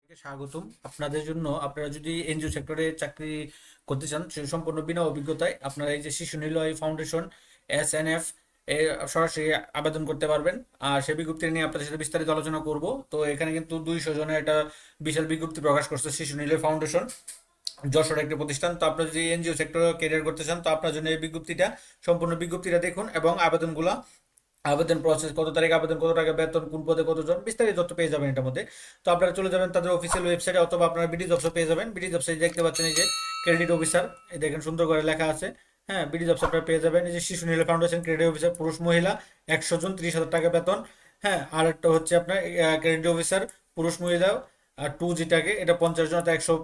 স্বাগতম আপনাদের জন্য। আপনারা যদি এনজিও সেক্টরে চাকরি করতে চান সম্পূর্ণ বিনা অভিজ্ঞতায় আপনারা এই যে শিশু নিলয় ফাউন্ডেশন SNF এ সরাসরি আবেদন করতে পারবেন। আর সেই বিজ্ঞপ্তি নিয়ে আপনাদের সাথে বিস্তারিত আলোচনা করব। তো এখানে কিন্তু 200 জনের একটা বিশাল বিজ্ঞপ্তি প্রকাশ করছে শিশু নিলয় ফাউন্ডেশন, যশোর একটি প্রতিষ্ঠান। তো আপনারা যদি এনজিও সেক্টরে ক্যারিয়ার করতে চান তো আপনার জন্য এই বিজ্ঞপ্তিটা, সম্পূর্ণ বিজ্ঞপ্তিটা দেখুন এবং আবেদনগুলো, আবেদন প্রসেস, কত তারিখ আবেদন, কত টাকা বেতন, কোন পদে কতজন, বিস্তারিত তথ্য পেয়ে যাবেন এটার মধ্যে। তো আপনারা চলে যাবেন তাদের অফিসিয়াল ওয়েবসাইটে, অথবা আপনারা বিডি জবসও পেয়ে যাবেন। বিডি জবসে দেখতে পাচ্ছেন এই যে ক্রেডিট অফিসার, এই দেখেন সুন্দর করে লেখা আছে। হ্যাঁ, বিডি জবস আপনারা পেয়ে যাবেন। এই যে শিশু নীল ফাউন্ডেশন ক্রেডিট অফিসার, পুরুষ মহিলা 100 জন, 30,000 টাকা বেতন। হ্যাঁ, আর একটা হচ্ছে আপনার ক্রেডিট অফিসার পুরুষ মহিলা আর 2 যেটাকে, এটা 50 জন, তো 100।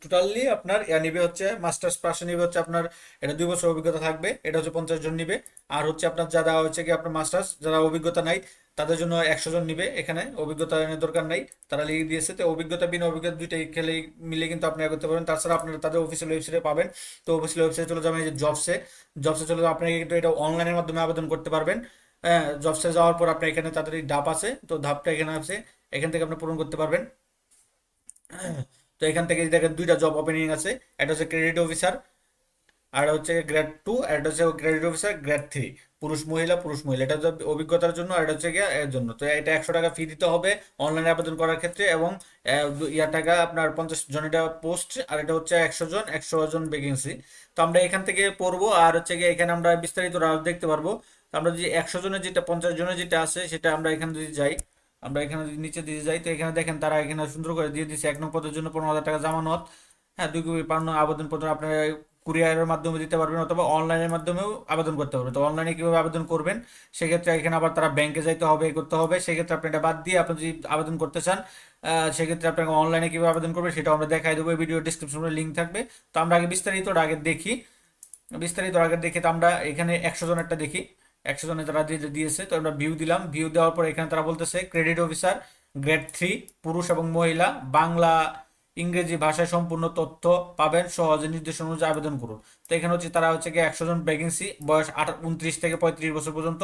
টোটালি আপনার নিবে হচ্ছে মাস্টার্স পাশে নিবে হচ্ছে আপনার, এটা 2 বছর অভিজ্ঞতা থাকবে, এটা হচ্ছে 50 জন নিবে। আর হচ্ছে আপনার যারা হচ্ছে কি আপনার মাস্টার্স, যারা অভিজ্ঞতা নাই তাদের জন্য 100 জন নিবে। এখানে অভিজ্ঞতা এর দরকার নাই, তারা লিখে দিয়েছে। তো অভিজ্ঞতা বিনা অভিজ্ঞতা দুইটাই খেলে মিলে কিন্তু আপনি করতে পারবেন। তাছাড়া আপনারা তাদের অফিসিয়াল ওয়েবসাইটে পাবেন। তো অফিসিয়াল ওয়েবসাইটে চলে যাবেন, এই যে জবসে, জবসে চলে যাবেন। আপনি কিন্তু এটা অনলাইনের মাধ্যমে আবেদন করতে পারবেন। হ্যাঁ, জবসে যাওয়ার পর আপনি এখানে তাদের এই ধাপ আছে, তো ধাপটা এখানে আছে, এখান থেকে আপনি পূরণ করতে পারবেন। তো এখান থেকে দেখেন 2টা জব ওপেনিং আছে, একটা হচ্ছে ক্রেডিট অফিসার, আর হচ্ছে গ্রেড 2, আর এটা হচ্ছে ক্রেডিট অফিসার গ্রেড 3। পুরুষ মহিলা, পুরুষ মহিলা, এটা হচ্ছে অভিজ্ঞতার জন্য, আর এটা হচ্ছে গিয়ে এর জন্য। তো এটা 100 টাকা ফি দিতে হবে অনলাইনে আবেদন করার ক্ষেত্রে, এবং টাকা আপনার 50 জন এটা পোস্ট, আর এটা হচ্ছে 100 জন, 100 জন ভ্যাকেন্সি। তো আমরা এখান থেকে পড়বো, আর হচ্ছে গিয়ে এখানে আমরা বিস্তারিত আরো দেখতে পারবো। তো আমরা যদি 100 জনের যেটা, 50 জনের যেটা আছে সেটা আমরা এখানে যদি যাই, আমরা এখানে যদি নিচে দিয়ে যাই, তো এখানে দেখেন তারা এখানে সুন্দর করে দিয়ে দিচ্ছে 1 নং পদের জন্য 15,000 টাকা জামানত। হ্যাঁ, 2 কপি পাঠানো আবেদনপত্র আপনার কুরিয়ারের মাধ্যমে দিতে পারবেন, অথবা অনলাইনের মাধ্যমেও আবেদন করতে পারবেন। তো অনলাইনে কিভাবে আবেদন করবেন, সেক্ষেত্রে এখানে আবার তারা ব্যাংকে যাইতে হবে, এ করতে হবে। সেক্ষেত্রে আপনি এটা বাদ দিয়ে আপনি যদি আবেদন করতে চান, সেক্ষেত্রে আপনাকে অনলাইনে কিভাবে আবেদন করবেন সেটাও আমরা দেখাই দেবো, এই ভিডিও ডিসক্রিপশনে লিঙ্ক থাকবে। তো আমরা আগে আগে দেখি, আগে দেখি। তো আমরা এখানে 100 জনেরটা দেখি, 100 জনের তারা দিয়েছে। তো আমরা ভিউ দিলাম, ভিউ দেওয়ার পর এখানে তারা বলতেছে ক্রেডিট অফিসার গ্রেড 3, পুরুষ এবং মহিলা, বাংলা ইংরেজি ভাষায় সম্পূর্ণ তথ্য পাবেন, সহজে নির্দেশনা অনুযায়ী আবেদন করুন। তো এখানে হচ্ছে তারা হচ্ছে কি 100 জন ভ্যাকেন্সি, বয়স 29 থেকে 35 বছর পর্যন্ত,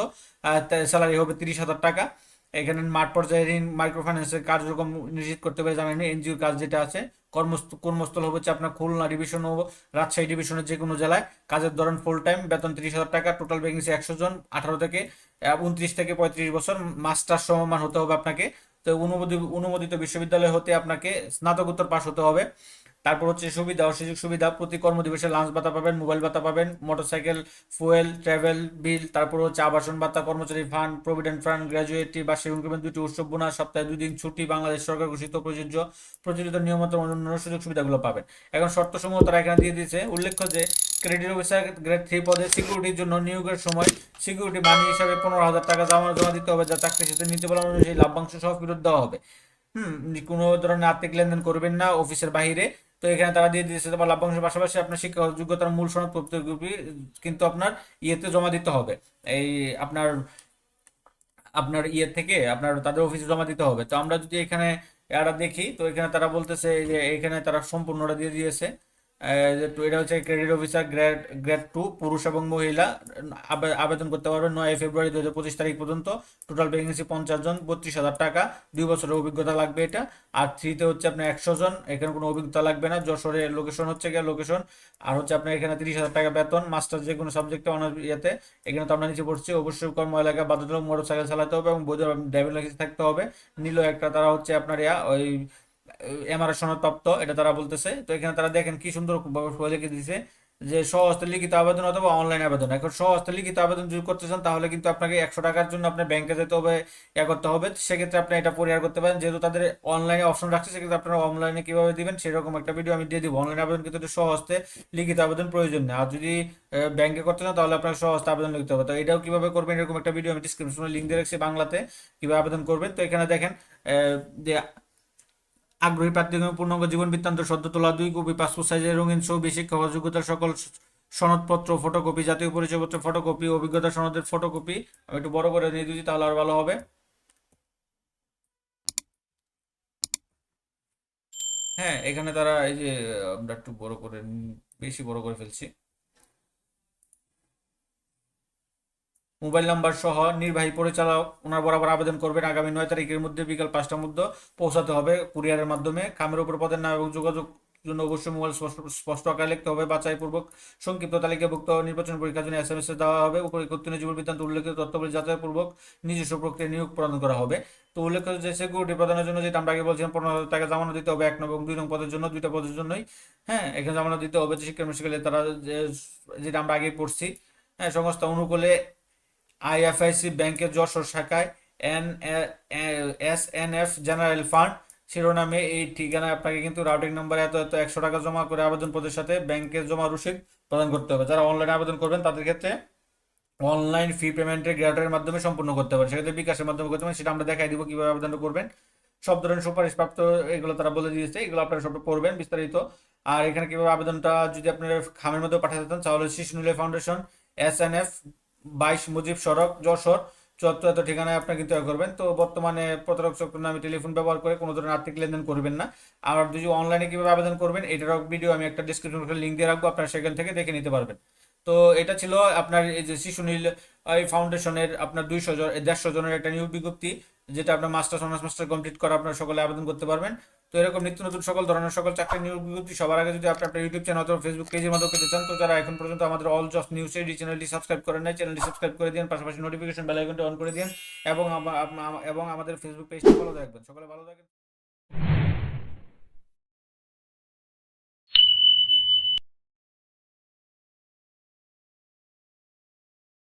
স্যালারি হবে 30,000 টাকা। এখানে মাঠ পর্যায়ে ঋণ, মাইক্রো ফাইন্যান্সের কার্যক্রম নিশ্চিত করতে পারে, জানেন এনজিওর কাজ যেটা আছে। কর্মস্থল হচ্ছে আপনার খুলনা ডিভিশন ও রাজশাহী ডিভিশনের যে কোনো জেলায়। কাজের ধরন ফুল টাইম, বেতন 30,000 টাকা, টোটাল ভ্যাকেন্সি 100 জন, 29 থেকে 35 বছর, মাস্টার সমমান হতে হবে আপনাকে। তো অনুমোদিত বিশ্ববিদ্যালয় হতে আপনাকে স্নাতকোত্তর পাশ হতে হবে। তারপর হচ্ছে সুবিধা ও সুযোগ সুবিধা, প্রতি কর্মদিবসে লাঞ্চ ভাতা পাবেন, মোবাইল ভাতা পাবেন, মোটরসাইকেল ফুয়েল ট্রাভেল বিল, তারপর হচ্ছে আবাসন ভাতা, কর্মচারী ফান্ড, প্রভিডেন্ট ফান্ড, গ্র্যাজুয়েটি বার্ষিক ইনক্রিমেন্ট, 2টি উৎসব বোনাস, সপ্তাহে 2 দিন ছুটি, বাংলাদেশ সরকার ঘোষিত প্রযোজ্য প্রচলিত নিয়মিত অন্যান্য সুযোগ সুবিধাগুলো পাবেন। এখন শর্ত সমূহ তারা এখানে দিয়ে দিয়েছে। উল্লেখ্য যে ক্রেডিট অফিসার গ্রেড 3 পদে সিকিউরিটির জন্য নিয়োগের সময় সিকিউরিটি মানি হিসাবে 15,000 টাকা জমা দিতে হবে, যা চাকরির সাথে নীতিমালা অনুযায়ী লভ্যাংশ সহ ফেরত দেওয়া হবে। হুম, কোনো ধরনের আর্থিক লেনদেন করবেন না অফিসের বাইরে। তো এখানে তারা দিয়ে দিয়েছে তোমার লভ্যাংশের পাশাপাশি আপনার শিক্ষা যোগ্যতার মূল সনদ প্রত্যেকটি কিন্তু আপনার ইয়েতে জমা দিতে হবে। এই আপনার আপনার ইয়ে থেকে আপনার তাদের অফিসে জমা দিতে হবে। তো আমরা যদি এখানে এটা দেখি, তো এখানে তারা বলতেছে যে এখানে তারা সম্পূর্ণটা দিয়ে দিয়েছে। তো এটা হচ্ছে ক্রেডিট অফিসার গ্রেড 2, পুরুষ এবং মহিলা আবেদন করতে পারবেন 9 ফেব্রুয়ারি 2025 পর্যন্ত। টোটাল ভ্যাকেন্সি 50 জন, 32,000 টাকা, 2 বছরের অভিজ্ঞতা লাগবে এটা। আর 3তে হচ্ছে আপনার 100 জন, এখানে কোনো অভিজ্ঞতা লাগবে না, যশোরের লোকেশন হচ্ছে গিয়ে লোকেশন। আর হচ্ছে আপনার এখানে 30,000 টাকা বেতন, মাস্টার যে কোনো সাবজেক্টে অনার্স ইয়েতে। এখানে তো আমরা নিচে পড়ছি, অবশ্যই কর্ম এলাকায় বাধ্যতামূলক মোটরসাইকেল চালাতে হবে এবং বৈধ ড্রাইভিং লাইসেন্স থাকতে হবে। নিল একটা তারা হচ্ছে আপনার ওই এমআরএস সনদপ্রাপ্ত, এটা তারা বলতেছে। তো এখানে তারা দেখেন কি সুন্দর লিখে দিয়েছে যে স্বহস্তে লিখিত আবেদন অথবা অনলাইন আবেদন। এখন স্বহস্তে লিখিত আবেদন যদি করতে চান তাহলে কিন্তু আপনাকে 100 টাকার জন্য আপনার ব্যাংকে যেতে হবে, করতে হবে। সেক্ষেত্রে আপনি এটা পরিহার করতে পারেন, যেহেতু তাদের অনলাইনে অপশন রাখছে। সেক্ষেত্রে আপনারা অনলাইনে কিভাবে দিবেন সেরকম একটা ভিডিও আমি দিয়ে দিব। অনলাইন আবেদন কিন্তু স্বহস্তে লিখিত আবেদন প্রয়োজন নেই। আর যদি ব্যাংকে করতে চান তাহলে আপনাকে স্বহস্তে আবেদন লিখতে হবে। তো এটাও কিভাবে করবেন এরকম একটা ভিডিও আমি ডিসক্রিপশনে লিঙ্ক দিয়ে রাখছি, বাংলাতে কিভাবে আবেদন করবেন। তো এখানে দেখেন যে আগ্রহী প্রার্থীগণ পূর্ণাঙ্গ জীবন বৃত্তান্ত সদ্য তোলা 2 কপি, পাসপোর্ট সাইজের রঙিন ছবি, শিক্ষাগত যোগ্যতার সকল সনদপত্র ফটোকপি, জাতীয় পরিচয়পত্র ফটোকপি, অভিজ্ঞতা সনদের ফটোকপি। আমি একটু বড় করে নিয়ে দিচ্ছি তাহলে আর ভালো হবে। হ্যাঁ, এখানে তারা এই যে আমরা একটু বড় করে বেশি বড় করে ফেলছি। মোবাইল নাম্বার সহ নির্বাহী পরিচালক ওনার বরাবর আবেদন করবেন। আগামী 9 তারিখের মধ্যে বিকাল 5টার মধ্যে পৌঁছাতে হবে কুরিয়ারের মাধ্যমে। খামের উপর পদের নাম এবং যোগাযোগ জন্য অবশ্যই মোবাইল স্পষ্ট স্পষ্ট আকারে লিখতে হবে। বাছাইপূর্বক সংক্ষিপ্ত তালিকাভুক্ত নির্বাচন পরীক্ষার জন্য এসএমএস দেওয়া হবে। উপরিউক্ত উত্তীর্ণ জীবন বৃত্তান্ত উল্লেখিত তথ্যাবলী যাচাইপূর্বক নিজস্ব প্রক্রিয়ায় নিয়োগ প্রদান করা হবে। তো উল্লেখ্য যে সিকিউরিটি প্রদানের জন্য যেটা আমরা আগে বলছিলাম 15,000 টাকা জমানো দিতে হবে 1 নং এবং 2 নং পদের জন্য, দুইটা পদের জন্যই। হ্যাঁ, এখানে জমানো দিতে হবে যে শিক্ষার্থী তারা যেটা আমরা আগে পড়ছি। হ্যাঁ, সংস্থা অনুকূলে আইএফআইসি ব্যাংকের যশোর শাখায় এন এসএনএফ জেনারেল ফান্ড শিরোনামে এই ঠিকানায় আপনাকে কিন্তু রাউটিং নাম্বার এত এত 100 টাকা জমা করে আবেদনপত্রের সাথে ব্যাংকের জমা রসিদ প্রদান করতে হবে। যারা অনলাইনে আবেদন করবেন তাদের ক্ষেত্রে অনলাইন ফি পেমেন্টের গ্রেটারের মাধ্যমে সম্পূর্ণ করতে পারেন, সেক্ষেত্রে বিকাশের মাধ্যমে করতে পারেন। সেটা আমরা দেখাই দিব কিভাবে আবেদনটা করবেন। সব ধরনের সুপারিশপ্রাপ্ত এগুলো তারা বলে দিয়েছে, এগুলো আপনারা সব পড়বেন বিস্তারিত। আর এখানে কিভাবে আবেদনটা যদি আপনারা খামের মধ্যে পাঠাতে চান তাহলে শিশু নিলয় ফাউন্ডেশন এসএনএফ 22 মুজিব সড়ক যশোর 74 এত ঠিকানায় আপনারা কিন্তু করবেন। তো বর্তমানে প্রতারক চক্র নামে টেলিফোন ব্যবহার করে কোনো ধরনের আর্থিক লেনদেন করবেন না। আর যদি অনলাইনে কিভাবে আবেদন করবেন এটারও ভিডিও আমি একটা ডিসক্রিপশন লিঙ্ক দিয়ে রাখবো, আপনারা সেখান থেকে দেখে নিতে পারবেন। তো এটা ছিল আপনার এই যে শিশু নীল এই ফাউন্ডেশনের আপনার 150 জনের একটা নিয়োগ বিজ্ঞপ্তি, যেটা আপনার মাস্টার্স অনার্স মাস্টার কমপ্লিট করা আপনার সকলে আবেদন করতে পারবেন। তো এরকম নিত্য নতুন সকল ধরনের সকল চাকরি নিয়োগ বিজ্ঞপ্তি সবার আগে যদি আপনি আপনার ইউটিউব চ্যানেল অথবা ফেসবুক পেজের মাধ্যমে পেতে চান, তো যারা এখন পর্যন্ত আমাদের অল জবস নিউজ এই চ্যানেলটি সাবস্ক্রাইব করেন নাই, চ্যানেলটি সাবস্ক্রাইব করে দিন, পাশাপাশি নোটিফিকেশন বেল আইকনটি অন করে দিন এবং এবং আমাদের ফেসবুক পেজটি ফলো রাখবেন। সকলে ভালো থাকেন।